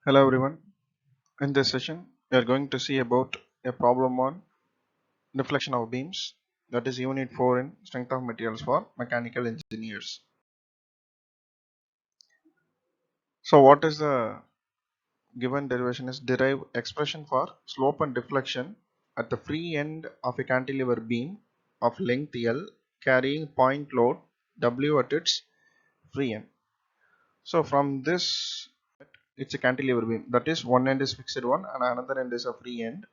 Hello everyone. In this session, we are going to see about a problem on deflection of beams, that is unit 4 in strength of materials for mechanical engineers. So what is the given derivation is derive expression for slope and deflection at the free end of a cantilever beam of length L carrying point load W at its free end. So from this, it's a cantilever beam, that is one end is fixed one and another end is a free end,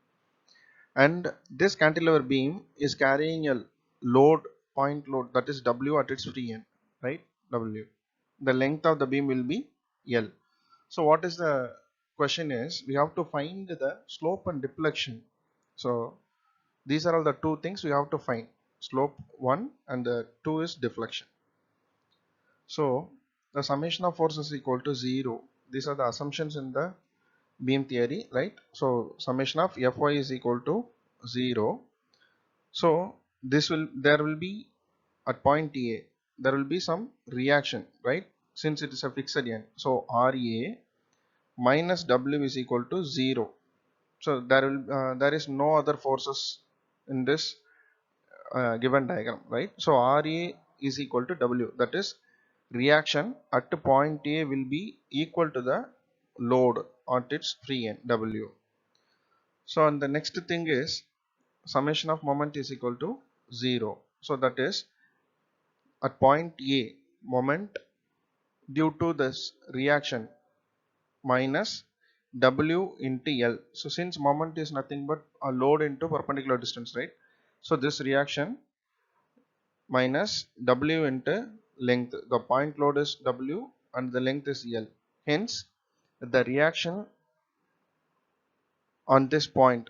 and this cantilever beam is carrying a point load, that is W at its free end, right? W. The length of the beam will be L. So what is the question is, we have to find the slope and deflection. So these are all the two things we have to find: slope 1 and the 2 is deflection. So the summation of force is equal to 0. These are the assumptions in the beam theory, right? So summation of Fy is equal to 0. So there will be at point A, there will be some reaction, right? Since it is a fixed end. So RA minus W is equal to 0. So there is no other forces in this given diagram, right? So RA is equal to W, that is reaction at point A will be equal to the load at its free end W. So and the next thing is summation of moment is equal to 0. So that is at point A, moment due to this reaction minus W into L. So since moment is nothing but a load into perpendicular distance, right? So this reaction minus W into length. The point load is W and the length is L. Hence, the reaction on this point,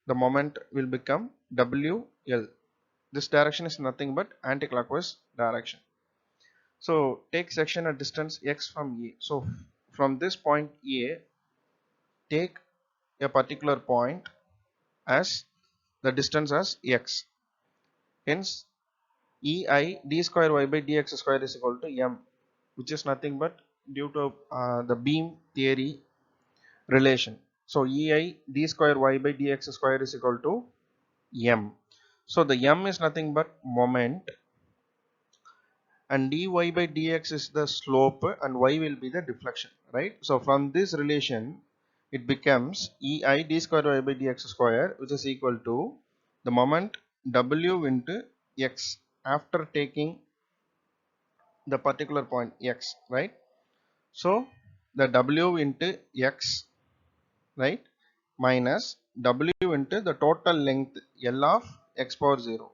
the moment will become WL. This direction is nothing but anti-clockwise direction. So take section at distance x from A. So from this point A, take a particular point as the distance as x. Hence EI d square y by dx square is equal to m, which is nothing but due to the beam theory relation. So EI d square y by dx square is equal to m. So the m is nothing but moment, and dy by dx is the slope and y will be the deflection, right? So from this relation it becomes ei d square y by dx square, which is equal to the moment w into x after taking the particular point x, right? So the w into x, right, minus w into the total length L of x power 0,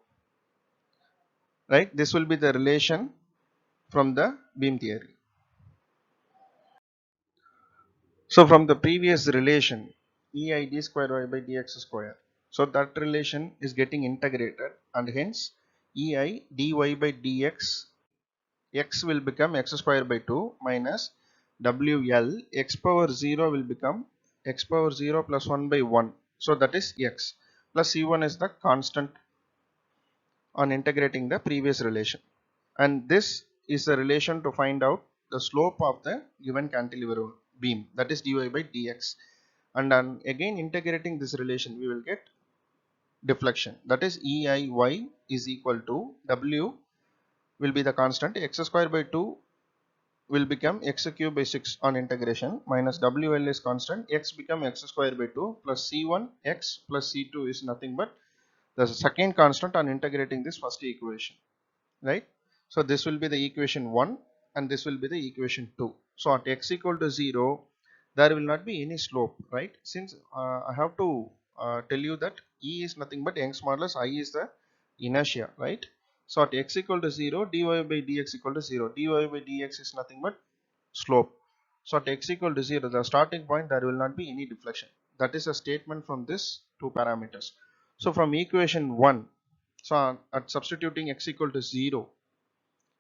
right? This will be the relation from the beam theory. So from the previous relation, ei d square y by dx square, so that relation is getting integrated, and hence ei dy by dx, x will become x square by 2 minus wl, x power 0 will become x power 0 plus 1 by 1. So that is x plus c1 is the constant on integrating the previous relation. And this is the relation to find out the slope of the given cantilever beam, that is dy by dx. And then again integrating this relation, we will get deflection, that is eiy is equal to w will be the constant, x square by 2 will become x cube by 6 on integration, minus wl is constant, x become x square by 2 plus c1 x plus c2 is nothing but the second constant on integrating this first equation, right? So this will be the equation 1 and this will be the equation 2. So at x equal to 0, there will not be any slope, right? Since I have to tell you that E is nothing but Young's modulus, I is the inertia, right? So at x equal to 0, dy by dx equal to 0. dy by dx is nothing but slope. So at x equal to 0, the starting point, there will not be any deflection. That is a statement from this two parameters. So from equation 1, so at substituting x equal to 0,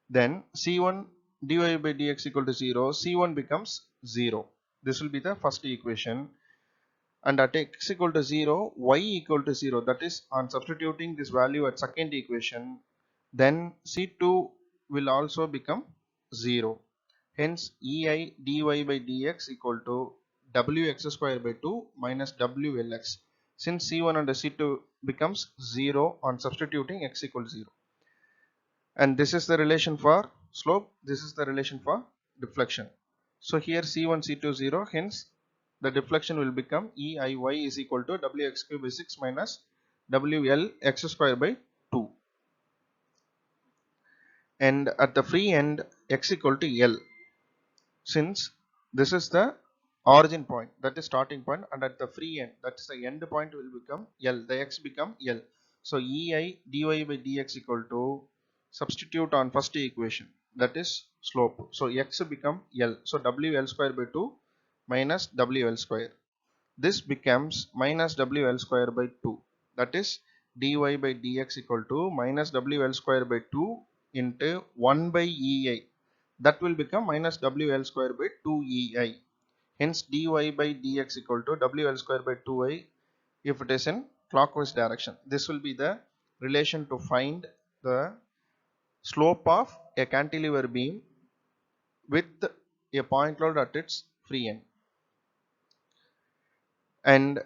then c1 dy by dx equal to 0, c1 becomes 0. This will be the first equation. And at x equal to 0, y equal to 0, that is on substituting this value at second equation, then c2 will also become 0. Hence ei dy by dx equal to Wx square by 2 minus WLX, since C1 and C2 becomes 0 on substituting x equals 0. And this is the relation for slope, this is the relation for deflection. So here C1, C2 0, hence the deflection will become EIY is equal to Wx cube by 6 minus WLX square by 2. And at the free end x equal to L, since this is the origin point, that is starting point, and at the free end, that is the end point, will become L, the x become L. So EI dy by dx equal to, substitute on first equation, that is slope, so x become L, so WL square by 2 minus WL square, this becomes minus WL square by 2, that is dy by dx equal to minus WL square by 2 into 1 by EI, that will become minus WL square by 2EI. Hence dy by dx equal to WL square by 2I if it is in clockwise direction. This will be the relation to find the slope of a cantilever beam with a point load at its free end. And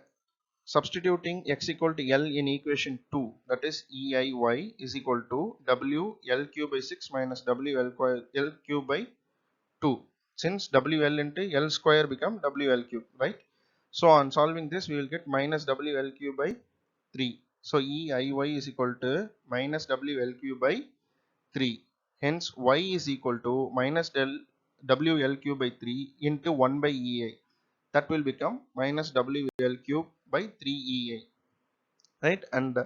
substituting x equal to L in equation 2, that is EIY is equal to WL cube by 6 minus WL cube by 2, since WL into L square become WL cube, right? So on solving this, we will get minus WL cube by 3. So EIY is equal to minus WL cube by 3. Hence y is equal to minus WL cube by 3 into 1 by EI. That will become minus WL cube by 3EI, right? And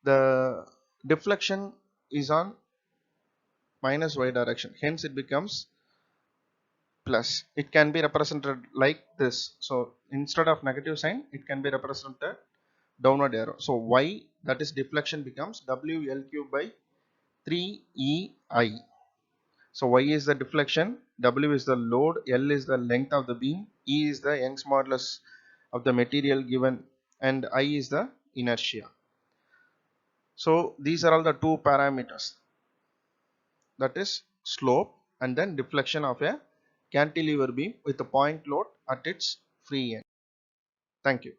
the deflection is on minus y direction. Hence it becomes plus. It can be represented like this. So instead of negative sign, it can be represented downward arrow. So y, that is deflection, becomes WL cube by 3EI. So y is the deflection, W is the load, L is the length of the beam, E is the Young's modulus of the material given, and I is the inertia. So these are all the two parameters, that is slope and then deflection of a cantilever beam with a point load at its free end. Thank you.